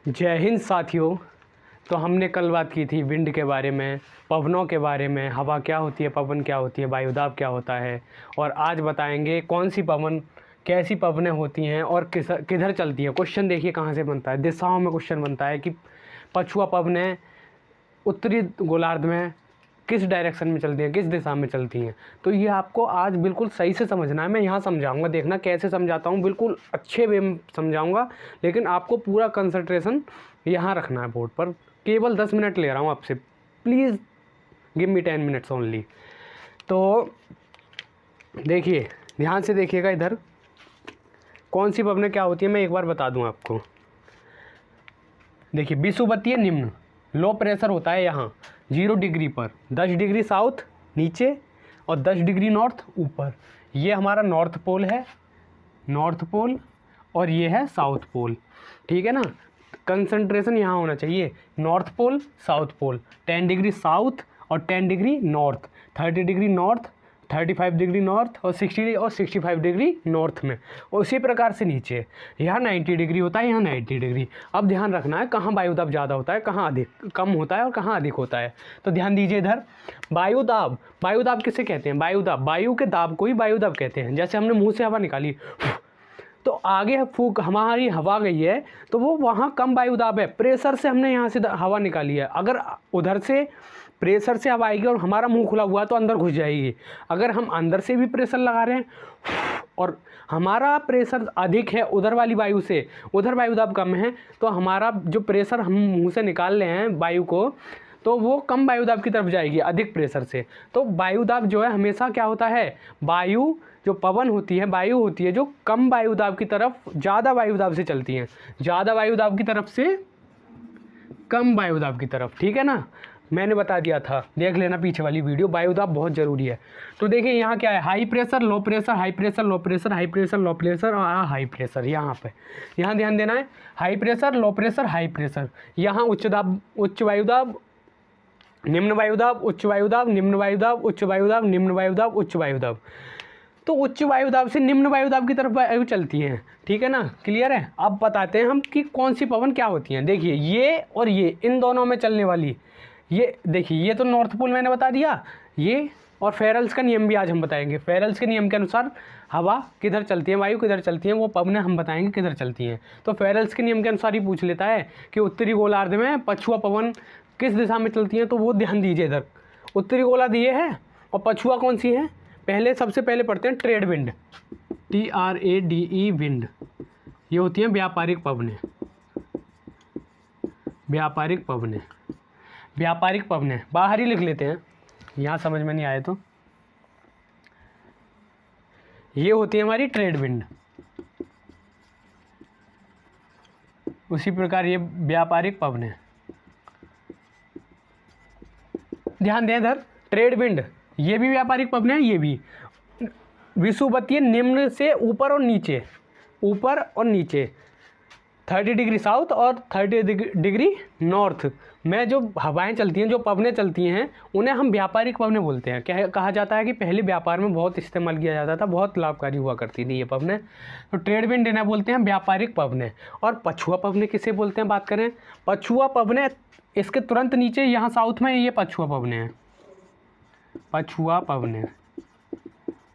जय हिंद साथियों। तो हमने कल बात की थी विंड के बारे में, पवनों के बारे में, हवा क्या होती है, पवन क्या होती है, वायुदाब क्या होता है। और आज बताएंगे कौन सी पवन, कैसी पवनें होती हैं और किधर चलती हैं। क्वेश्चन देखिए कहाँ से बनता है, दिशाओं में क्वेश्चन बनता है कि पछुआ पवनें उत्तरी गोलार्ध में किस डायरेक्शन में चलती हैं, किस दिशा में चलती हैं। तो ये आपको आज बिल्कुल सही से समझना है। मैं यहाँ समझाऊंगा, देखना कैसे समझाता हूँ, बिल्कुल अच्छे वे में समझाऊंगा, लेकिन आपको पूरा कंसंट्रेशन यहाँ रखना है बोर्ड पर। केवल 10 मिनट ले रहा हूँ आपसे, please give me 10 minutes only. तो देखिए, ध्यान से देखिएगा, इधर कौन सी पवनें क्या होती है मैं एक बार बता दूँ आपको। देखिए, विषुवतीय निम्न लो प्रेशर होता है यहाँ 0 डिग्री पर, 10 डिग्री साउथ नीचे और 10 डिग्री नॉर्थ ऊपर। ये हमारा नॉर्थ पोल है, नॉर्थ पोल, और ये है साउथ पोल। ठीक है ना। कंसंट्रेशन यहाँ होना चाहिए, north pole south pole, 10 degree south और 10 degree north, 30 degree north, 35 degree north और 60 और 65 डिग्री नॉर्थ में। और उसी प्रकार से नीचे यहाँ 90 डिग्री होता है, यहाँ 90 डिग्री। अब ध्यान रखना है कहाँ वायुदाब ज़्यादा होता है, कहाँ अधिक कम होता है और कहाँ अधिक होता है। तो ध्यान दीजिए इधर, वायुदाब, वायुदाब किसे कहते हैं? वायुदाब, वायु के दाब को ही वायुदाब कहते हैं। जैसे हमने मुँह से हवा निकाली तो आगे फूक हमारी हवा गई है तो वो वहाँ कम वायुदाब है, प्रेशर से हमने यहाँ से हवा निकाली है। अगर उधर से प्रेशर से हवा आएगी और हमारा मुंह खुला हुआ है तो अंदर घुस जाएगी। अगर हम अंदर से भी प्रेशर लगा रहे हैं और हमारा प्रेशर अधिक है उधर वाली वायु से, उधर वायुदाब कम है, तो हमारा जो प्रेशर हम मुंह से निकाल रहे हैं वायु को, तो वो कम वायुदाब की तरफ जाएगी अधिक प्रेशर से। तो वायुदाब जो है हमेशा क्या होता है, वायु जो पवन होती है, वायु होती है जो कम वायुदाब की तरफ ज़्यादा वायुदाब से चलती हैं, ज़्यादा वायुदाब की तरफ से कम वायुदाब की तरफ। ठीक है ना, मैंने बता दिया था, देख लेना पीछे वाली वीडियो। वायुदाब बहुत ज़रूरी है। तो देखिए यहाँ क्या है, high pressure low pressure, high pressure low pressure, high pressure low pressure और हाई प्रेशर। यहाँ पे यहाँ ध्यान देना है, high pressure low pressure high pressure. यहाँ उच्च दाब, उच्च वायुदाब, निम्न वायुदाब, उच्च वायुदाब, निम्न वायुदाब, उच्च वायुदाब, निम्न वायुदाब, उच्च वायुदाब। तो उच्च वायुदाब से निम्न वायुदाब की तरफ वायु चलती है। ठीक है ना, क्लियर है। अब बताते हैं हम कि कौन सी पवन क्या होती हैं। देखिए ये और ये, इन दोनों में चलने वाली, ये देखिए, ये तो नॉर्थ पोल मैंने बता दिया, ये और फेरेल्स का नियम भी आज हम बताएंगे। फेरेल्स के नियम के अनुसार हवा किधर चलती है, वायु किधर चलती है, वो पवनें हम बताएंगे किधर चलती हैं। तो फेरेल्स के नियम के अनुसार ही पूछ लेता है कि उत्तरी गोलार्ध में पछुआ पवन किस दिशा में चलती हैं। तो वो ध्यान दीजिए, इधर उत्तरी गोलार्ध ये है और पछुआ कौन सी है। पहले सबसे पहले पढ़ते हैं ट्रेड विंड, TRADE विंड। ये होती हैं व्यापारिक पवनें, व्यापारिक पवनें, व्यापारिक पवनें। बाहर ही लिख लेते हैं, यहाँ समझ में नहीं आए तो। ये होती है हमारी ट्रेड विंड। उसी प्रकार ये व्यापारिक पवनें। ध्यान दें इधर, ट्रेड विंड ये भी व्यापारिक पवनें हैं, ये भी विषुवतीय निम्न से ऊपर और नीचे, ऊपर और नीचे 30 डिग्री साउथ और 30 डिग्री नॉर्थ में जो हवाएं चलती हैं, जो पवनें चलती हैं, उन्हें हम व्यापारिक पवनें बोलते हैं। क्या कहा जाता है कि पहले व्यापार में बहुत इस्तेमाल किया जाता था, बहुत लाभकारी हुआ करती थी ये पवनें। तो ट्रेड विंड इन्हें बोलते हैं व्यापारिक पवनें। और पछुआ पवनें किसे बोलते हैं, बात करें पछुआ पवनें, इसके तुरंत नीचे यहाँ साउथ में ये पछुआ पवनें हैं, पछुआ पवनें।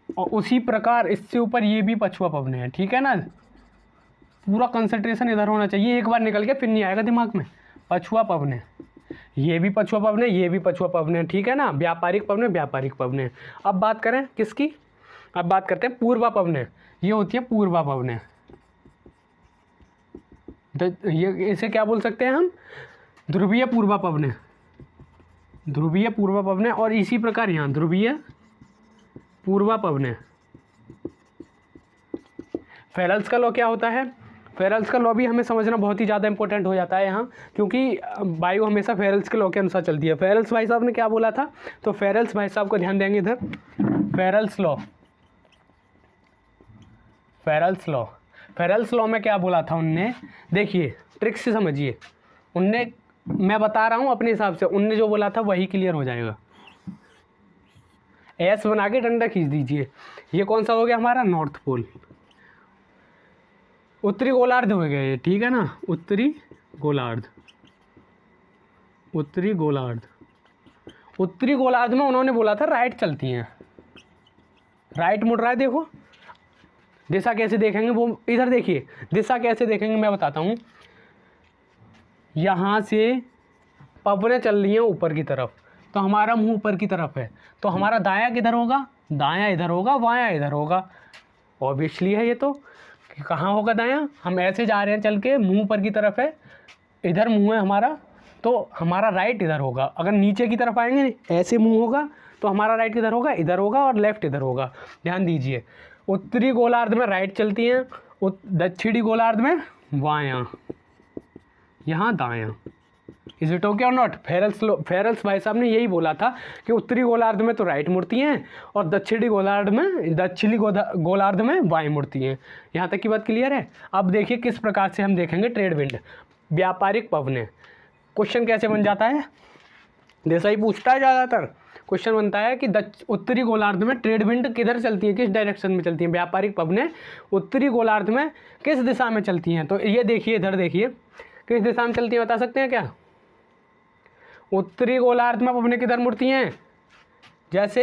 और उसी प्रकार इससे ऊपर ये भी पछुआ पवनें हैं। ठीक है ना, पूरा कंसंट्रेशन इधर होना चाहिए, एक बार निकल के फिर नहीं आएगा दिमाग में। पछुआ पवनें, ये भी पछुआ पवनें, ये भी पछुआ पवनें। ठीक है ना, व्यापारिक पवनें, व्यापारिक पवनें। अब बात करें किसकी, अब बात करते हैं पूर्वा पवनें। ये होती है पूर्वा पवनें। ये इसे क्या बोल सकते हैं हम, ध्रुवीय पूर्वा पवनें, ध्रुवीय पूर्वा पवनें। और इसी प्रकार यहाँ ध्रुवीय पूर्वा पवनें। फेरेल्स का लॉ क्या होता है, फेरेल्स का लॉ भी हमें समझना बहुत ही ज़्यादा इंपॉर्टेंट हो जाता है यहाँ, क्योंकि वायु हमेशा फेरेल्स के लॉ के अनुसार चलती है। फेरेल्स भाई साहब ने क्या बोला था, तो फेरेल्स भाई साहब को ध्यान देंगे इधर, फेरेल्स लॉ, फेरेल्स लॉ, फेरेल्स लॉ में क्या बोला था उनने, देखिए ट्रिक से समझिए। उनने, मैं बता रहा हूँ अपने हिसाब से, उनने जो बोला था वही क्लियर हो जाएगा। एस बना के डंडा खींच दीजिए। ये कौन सा हो गया हमारा, नॉर्थ पोल। उत्तरी गोलार्ध हो गया ये, ठीक है ना, उत्तरी गोलार्ध, उत्तरी गोलार्ध। उत्तरी गोलार्ध में उन्होंने बोला था राइट चलती हैं, राइट मुड़ रहा है। देखो दिशा कैसे देखेंगे, वो इधर देखिए दिशा कैसे देखेंगे मैं बताता हूँ। यहाँ से पवनें चल रही हैं ऊपर की तरफ, तो हमारा मुंह ऊपर की तरफ है, तो हमारा दायां किधर होगा, दायां इधर होगा, बायां इधर होगा। ऑब्वियसली है ये तो, कि कहाँ होगा दायां, हम ऐसे जा रहे हैं चल के, मुंह ऊपर की तरफ है, इधर मुंह है हमारा, तो हमारा राइट इधर होगा। अगर नीचे की तरफ आएंगे ऐसे मुंह होगा तो हमारा राइट किधर होगा, इधर होगा, और लेफ्ट इधर होगा। ध्यान दीजिए, उत्तरी गोलार्ध में राइट चलती हैं, दक्षिणी गोलार्ध में बायां, यहाँ दायां। इज इट ओके और नॉट? फेरल्स भाई साहब ने यही बोला था कि उत्तरी गोलार्ध में तो राइट मुड़ती हैं और दक्षिणी गोलार्ध में बाएं मुड़ती हैं। यहाँ तक की बात क्लियर है? अब देखिए किस प्रकार से हम देखेंगे ट्रेड विंड, व्यापारिक पवनें। क्वेश्चन कैसे बन जाता है, जैसा ही पूछता है ज़्यादातर क्वेश्चन बनता है कि उत्तरी गोलार्ध में ट्रेड विंड किधर चलती है, किस डायरेक्शन में चलती हैं, व्यापारिक पवनें उत्तरी गोलार्ध में किस दिशा में चलती हैं। तो ये देखिए इधर देखिए किस दिशा में चलती हैं, बता सकते हैं क्या? उत्तरी गोलार्ध में पवनें किधर मुड़ती हैं, जैसे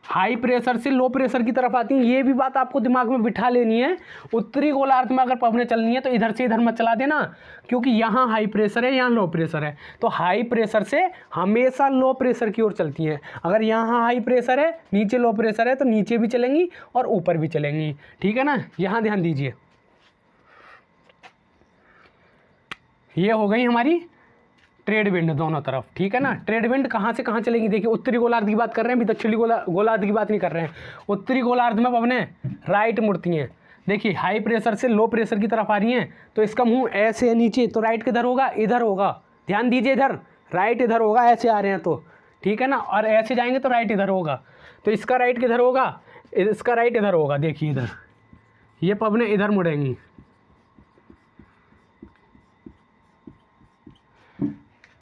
हाई प्रेशर से लो प्रेशर की तरफ आती हैं। ये भी बात आपको दिमाग में बिठा लेनी है। उत्तरी गोलार्ध में अगर पवनें चलनी है तो इधर से इधर मत चला देना, क्योंकि यहाँ हाई प्रेशर है, यहाँ लो प्रेशर है, तो हाई प्रेशर से हमेशा लो प्रेशर की ओर चलती हैं। अगर यहाँ हाई प्रेशर है, नीचे लो प्रेशर है, तो नीचे भी चलेंगी और ऊपर भी चलेंगी। ठीक है ना? यहाँ ध्यान दीजिए, ये हो गई हमारी ट्रेड विंड दोनों तरफ। ठीक है ना? ट्रेड विंड कहाँ से कहाँ चलेंगी, देखिए उत्तरी गोलार्ध की बात कर रहे हैं, अभी दक्षिणी गोलार्ध की बात नहीं कर रहे हैं। उत्तरी गोलार्ध में पवनें राइट मुड़ती हैं। देखिए हाई प्रेशर से लो प्रेशर की तरफ आ रही हैं, तो इसका मुंह ऐसे है नीचे, तो राइट किधर होगा, इधर होगा। ध्यान दीजिए, इधर राइट इधर होगा, ऐसे आ रहे हैं तो, ठीक है ना? और ऐसे जाएंगे तो राइट इधर होगा, तो इसका राइट किधर होगा, इसका राइट इधर होगा। देखिए इधर ये पवनें इधर मुड़ेंगी।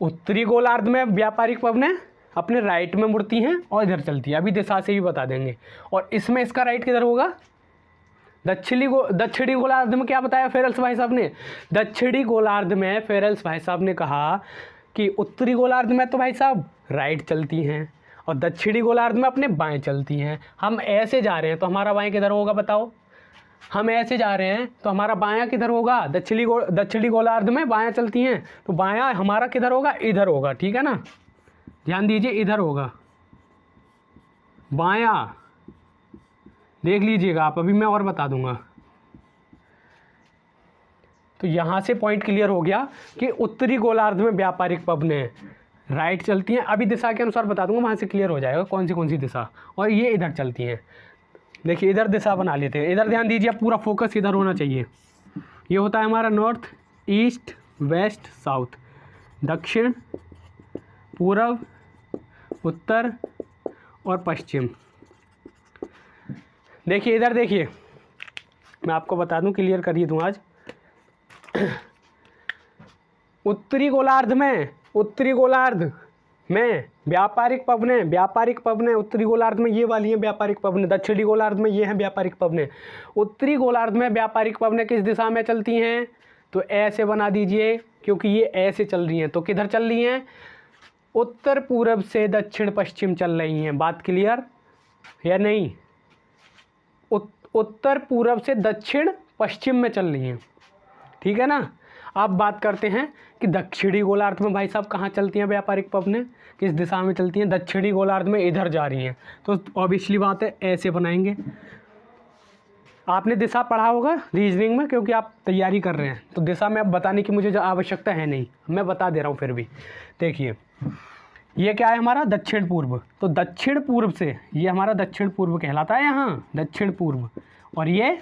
उत्तरी गोलार्ध में व्यापारिक पवनें अपने राइट में मुड़ती हैं और इधर चलती है, अभी दिशा से भी बता देंगे। और इसमें इसका राइट किधर होगा, दक्षिणी गोलार्ध में। क्या बताया फेरल्स भाई साहब ने? दक्षिणी गोलार्ध में फेरल्स भाई साहब ने कहा कि उत्तरी गोलार्ध में तो भाई साहब राइट चलती हैं और दक्षिणी गोलार्ध में अपने बाएं चलती हैं। हम ऐसे जा रहे हैं तो हमारा बाएं किधर होगा, बताओ? हम ऐसे जा रहे हैं तो हमारा बायां किधर होगा, दक्षिणी गोलार्ध में बायां चलती हैं, तो बायां हमारा किधर होगा, इधर होगा। ठीक है ना? ध्यान दीजिए, इधर होगा बायां, देख लीजिएगा आप, अभी मैं और बता दूंगा। तो यहाँ से पॉइंट क्लियर हो गया कि उत्तरी गोलार्ध में व्यापारिक पवनें राइट चलती हैं। अभी दिशा के अनुसार बता दूंगा, वहाँ से क्लियर हो जाएगा कौन सी दिशा, और ये इधर चलती हैं। देखिए इधर दिशा बना लेते हैं, इधर ध्यान दीजिए, पूरा फोकस इधर होना चाहिए। ये होता है हमारा नॉर्थ, ईस्ट, वेस्ट, साउथ, दक्षिण, पूर्व, उत्तर और पश्चिम। देखिए इधर देखिए, मैं आपको बता दूं, क्लियर कर ही दूं आज। उत्तरी गोलार्ध में व्यापारिक पवनें उत्तरी गोलार्ध में ये वाली हैं व्यापारिक पवनें, दक्षिणी गोलार्ध में ये हैं व्यापारिक पवनें। उत्तरी गोलार्ध में व्यापारिक पवनें किस दिशा में चलती हैं, तो ऐसे बना दीजिए, क्योंकि ये ऐसे चल रही हैं, तो किधर चल रही हैं, उत्तर पूर्व से दक्षिण पश्चिम चल रही हैं। बात क्लियर या नहीं? उत्तर पूर्व से दक्षिण पश्चिम में चल रही हैं। ठीक है ना? अब बात करते हैं कि दक्षिणी गोलार्ध में भाई साहब कहाँ चलती हैं व्यापारिक पवनें, किस दिशा में चलती हैं? दक्षिणी गोलार्ध में इधर जा रही हैं, तो ऑब्वियसली बात है ऐसे बनाएंगे। आपने दिशा पढ़ा होगा रीजनिंग में, क्योंकि आप तैयारी कर रहे हैं, तो दिशा में अब बताने की मुझे आवश्यकता है नहीं, मैं बता दे रहा हूँ फिर भी। देखिए ये क्या है हमारा, दक्षिण पूर्व, तो दक्षिण पूर्व से ये हमारा दक्षिण पूर्व कहलाता है यहाँ, दक्षिण पूर्व, और ये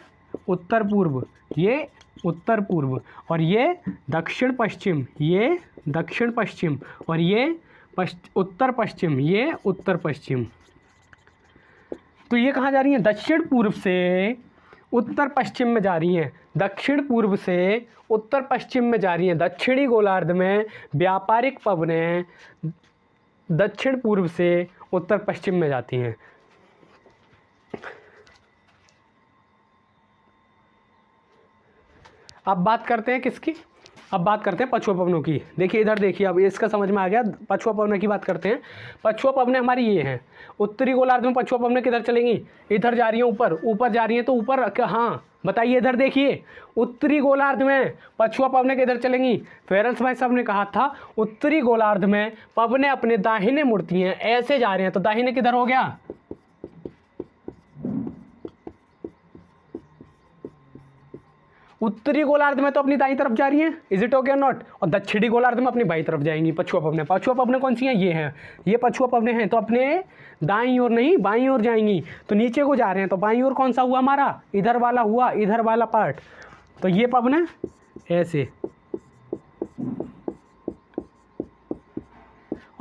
उत्तर पूर्व, ये उत्तर पूर्व, और ये दक्षिण पश्चिम, ये दक्षिण पश्चिम, और ये उत्तर पश्चिम, ये उत्तर पश्चिम। तो ये कहाँ जा रही हैं, दक्षिण पूर्व से उत्तर पश्चिम में जा रही हैं, दक्षिण पूर्व से उत्तर पश्चिम में जा रही हैं। दक्षिणी गोलार्ध में व्यापारिक पवनें दक्षिण पूर्व से उत्तर पश्चिम में जाती हैं। अब बात करते हैं किसकी, अब बात करते हैं पछुआ पवनों की। देखिए इधर देखिए, अब इसका समझ में आ गया। पछुआ पवनों की बात करते हैं। पछुआ पवनें हमारी ये हैं। उत्तरी गोलार्ध में पछुआ पवनें किधर चलेंगी? इधर जा रही हैं, ऊपर ऊपर जा रही हैं। तो ऊपर हाँ बताइए, इधर देखिए, उत्तरी गोलार्ध में पछुआ पवनें किधर चलेंगी? फेरेल्स भाई साहब ने कहा था उत्तरी गोलार्ध में पवनें अपने दाहिने मुड़ती हैं, ऐसे जा रहे हैं। तो दाहिने किधर हो गया? उत्तरी गोलार्ध में तो अपनी दाईं तरफ जा रही हैं, इज इट ओके नॉट? और दक्षिणी गोलार्ध में अपनी बाईं तरफ जाएंगी पछुआ पवनें। पछुआ पवनें कौन सी हैं? ये हैं, ये पछुआ पवनें हैं। तो अपने दाईं ओर नहीं बाईं ओर जाएंगी। तो नीचे को जा रहे हैं, तो बाईं ओर कौन सा हुआ हमारा? इधर वाला हुआ, इधर वाला पार्ट। तो ये पवनें ऐसे,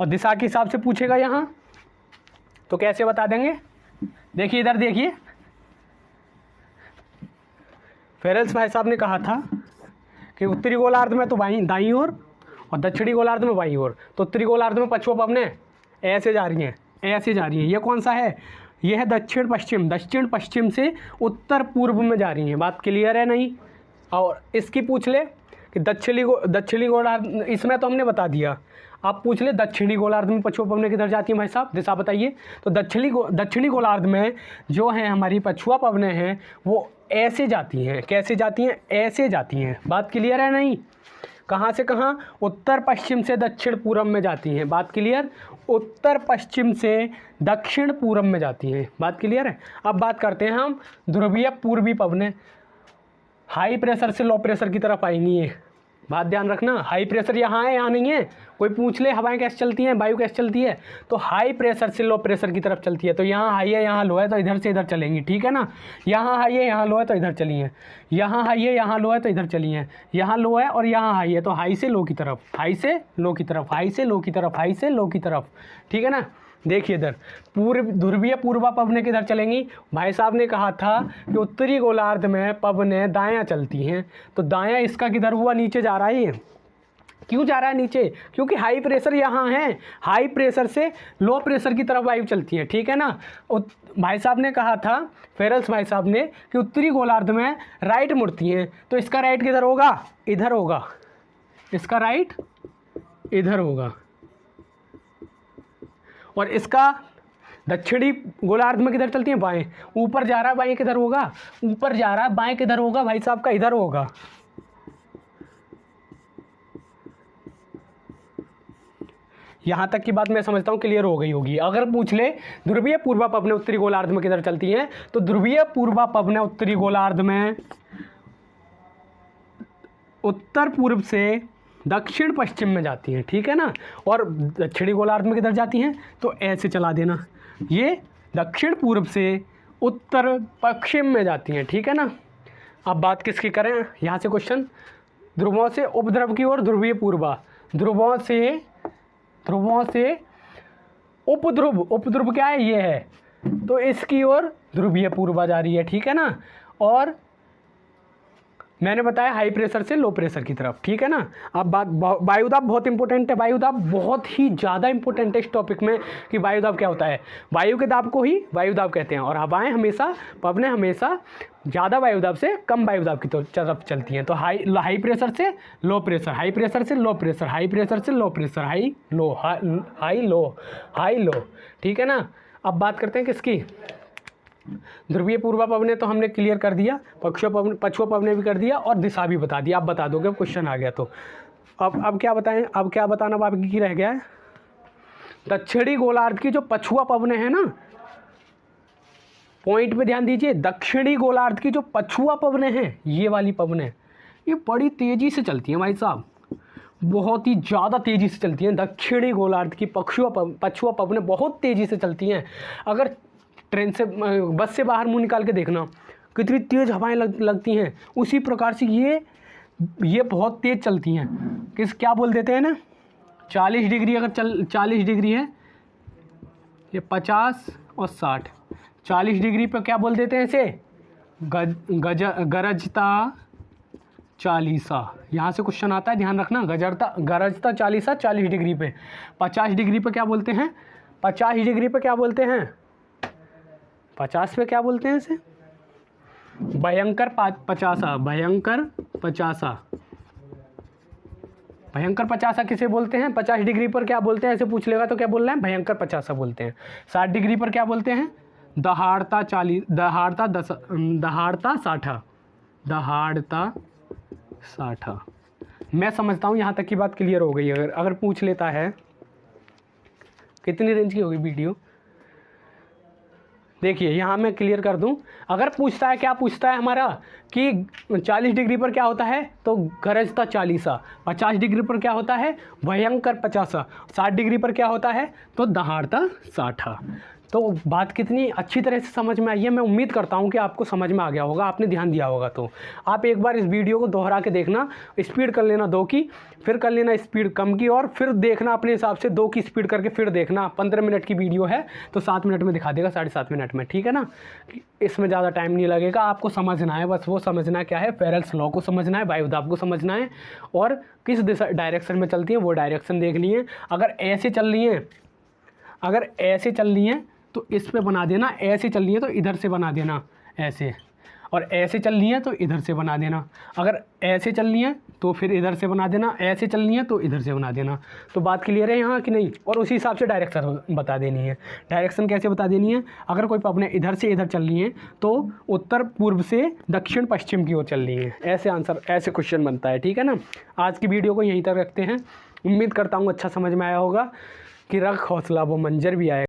और दिशा के हिसाब से पूछेगा यहाँ तो कैसे बता देंगे? देखिए इधर देखिए, फेरेल्स भाई साहब ने कहा था कि उत्तरी गोलार्ध में तो दाईं ओर और दक्षिणी गोलार्ध में बाईं ओर। तो उत्तरी गोलार्ध में पछुआ पवनें ऐसे जा रही हैं, ऐसे जा रही हैं। ये कौन सा है? ये है दक्षिण पश्चिम। दक्षिण पश्चिम से उत्तर पूर्व में जा रही हैं। बात क्लियर है नहीं? और इसकी पूछ ले कि दक्षिणी गोलार्ध, इसमें तो हमने बता दिया। आप पूछ ले दक्षिणी गोलार्ध में पछुआ पवनें किधर जाती हैं भाई साहब? दिशा बताइए। तो दक्षिणी गोलार्ध में जो है हमारी पछुआ पवनें हैं वो ऐसे जाती हैं। कैसे जाती हैं? ऐसे जाती हैं। बात क्लियर है नहीं? कहाँ से कहाँ? उत्तर पश्चिम से दक्षिण पूर्व में जाती हैं। बात क्लियर? उत्तर पश्चिम से दक्षिण पूर्व में जाती हैं। बात क्लियर है? अब बात करते हैं हम ध्रुवीय पूर्वी पवनें। हाई प्रेशर से लो प्रेशर की तरफ आएंगी ये। बात ध्यान रखना, हाई प्रेशर यहाँ है, यहाँ नहीं है। कोई पूछ ले हवाएं कैसे चलती हैं, वायु कैसे चलती है, तो हाई प्रेशर से लो प्रेशर की तरफ चलती है। तो यहाँ हाई है, यहाँ लो है, तो इधर से इधर चलेंगी। ठीक है ना? यहाँ हाई है, यहाँ लो है, तो इधर चली हैं। यहाँ हाई है, यहाँ लो है, तो इधर चली हैं। यहाँ लो है और यहाँ हाई है, तो हाई से लो की तरफ, हाई से लो की तरफ, हाई से लो की तरफ, हाई से लो की तरफ। ठीक है ना? देखिए इधर ध्रुवीय पूर्वा पवनें किधर चलेंगी? भाई साहब ने कहा था कि उत्तरी गोलार्ध में पवनें दायां चलती हैं। तो दायां इसका किधर हुआ? नीचे जा रहा है ये। क्यों जा रहा है नीचे? क्योंकि हाई प्रेशर यहाँ है। हाई प्रेशर से लो प्रेशर की तरफ वायु चलती है। ठीक है ना? भाई साहब ने कहा था, फेरेल्स भाई साहब ने, कि उत्तरी गोलार्ध में राइट मुड़ती हैं। तो इसका राइट किधर होगा? इधर होगा। इसका राइट इधर होगा। और इसका दक्षिणी गोलार्ध में किधर चलती है? बाएं। ऊपर जा रहा है, बाएं किधर होगा? ऊपर जा रहा है, बाएं किधर होगा? भाई साहब का इधर होगा। यहां तक की बात मैं समझता हूं क्लियर हो गई होगी। अगर पूछ ले ध्रुवीय पूर्वा पवनें उत्तरी गोलार्ध में किधर चलती हैं, तो ध्रुवीय पूर्वा पवनें उत्तरी गोलार्ध में उत्तर पूर्व से दक्षिण पश्चिम में जाती हैं। ठीक है ना? और दक्षिणी गोलार्ध में किधर जाती हैं? तो ऐसे चला देना, ये दक्षिण पूर्व से उत्तर पश्चिम में जाती हैं। ठीक है ना? अब बात किसकी करें? यहाँ से क्वेश्चन, ध्रुवों से उपध्रुव की ओर ध्रुवीय पूर्वा, ध्रुवों से उपध्रुव, उपध्रुव क्या है? ये है, तो इसकी ओर ध्रुवीय पूर्वा जा रही है। ठीक है ना? और मैंने बताया हाई प्रेशर से लो प्रेशर की तरफ। ठीक है ना? अब बात वायुदाब बहुत इंपॉर्टेंट है। वायुदाब बहुत ही ज़्यादा इंपॉर्टेंट है इस टॉपिक में कि वायुदाब क्या होता है। वायु के दाब को ही वायुदाब कहते हैं। और हवाएं हमेशा, पवनें हमेशा ज़्यादा वायुदाब से कम वायुदाब की तरफ चलती हैं। तो हाई प्रेशर से लो प्रेशर, हाई प्रेशर से लो प्रेशर, हाई प्रेशर से low pressure, high low, high low, high low. ठीक है ना? अब बात करते हैं किसकी? ध्रुवीय पूर्वा पवनें तो हमने क्लियर कर दिया, पछुआ पवनें भी कर दिया, और दिशा भी बता दिया। आप बता दोगे, क्वेश्चन आ गया तो। अब क्या बताएं? अब क्या बताना बाकी रह गया है? दक्षिणी गोलार्ध की जो पछुआ पवनें हैं ना, पॉइंट पे ध्यान दीजिए, दक्षिणी गोलार्ध की जो पछुआ पवनें हैं, ये वाली पवनें, ये बड़ी तेजी से चलती हैं भाई साहब, बहुत ही ज़्यादा तेज़ी से चलती हैं। दक्षिणी गोलार्ध की पछुआ पवनें बहुत तेज़ी से चलती हैं। अगर ट्रेन से, बस से बाहर मुंह निकाल के देखना कितनी तेज़ हवाएं लगती हैं, उसी प्रकार से ये बहुत तेज़ चलती हैं। क्या बोल देते हैं ना, 40 डिग्री अगर 40 डिग्री है, ये 50 और 60, 40 डिग्री पर क्या बोल देते हैं इसे? गरजता चालीसा। यहाँ से क्वेश्चन आता है, ध्यान रखना। गरजता चालीसा 40 डिग्री पे। 50 डिग्री पे क्या बोलते हैं? 50 डिग्री पे क्या बोलते हैं? 50 पे क्या बोलते हैं इसे? भयंकर 50, भयंकर 50। भयंकर 50 किसे बोलते हैं? 50 डिग्री पर क्या बोलते हैं? ऐसे पूछ लेगा तो क्या बोल रहे हैं? भयंकर 50 बोलते हैं। 60 डिग्री पर क्या बोलते हैं? दहाड़ता 40, दहाड़ता 10, दहाड़ता 60, दहाड़ता 60। मैं समझता हूँ यहाँ तक की बात क्लियर हो गई। अगर पूछ लेता है, कितनी रेंज की होगी वीडियो? देखिए यहाँ मैं क्लियर कर दूं, अगर पूछता है, क्या पूछता है हमारा कि 40 डिग्री पर क्या होता है, तो गरजता 40। 50 डिग्री पर क्या होता है? भयंकर 50। 60 डिग्री पर क्या होता है? तो दहाड़ता 60। तो बात कितनी अच्छी तरह से समझ में आई है। मैं उम्मीद करता हूँ कि आपको समझ में आ गया होगा, आपने ध्यान दिया होगा। तो आप एक बार इस वीडियो को दोहरा के देखना, स्पीड कर लेना 2 की, फिर कर लेना स्पीड कम की, और फिर देखना अपने हिसाब से 2 की स्पीड करके फिर देखना। 15 मिनट की वीडियो है तो 7 मिनट में दिखा देगा, 7.5 मिनट में, ठीक है ना। इसमें ज़्यादा टाइम नहीं लगेगा, आपको समझना है बस। वो समझना क्या है? फेरेल्स लॉ को समझना है, वायुदाब को समझना है, और किस दिशा डायरेक्शन में चलती है वो डायरेक्शन देखनी है। अगर ऐसे चल रही हैं, अगर ऐसे चल रही हैं तो इस पे बना देना, ऐसे चल रही है तो इधर से बना देना ऐसे, और ऐसे चल रही है तो इधर से बना देना। अगर ऐसे चल रही है तो फिर इधर से बना देना, ऐसे चल रही है तो इधर से बना देना। तो बात क्लियर है यहाँ कि नहीं? और उसी हिसाब से डायरेक्शन बता देनी है। डायरेक्शन कैसे बता देनी है? अगर कोई अपने इधर से इधर चल रही है तो उत्तर पूर्व से दक्षिण पश्चिम की ओर चल रही है। ऐसे आंसर, ऐसे क्वेश्चन बनता है, ठीक है ना। आज की वीडियो को यहीं तक रखते हैं। उम्मीद करता हूँ अच्छा समझ में आया होगा कि रख हौसला वो मंजर भी आएगा।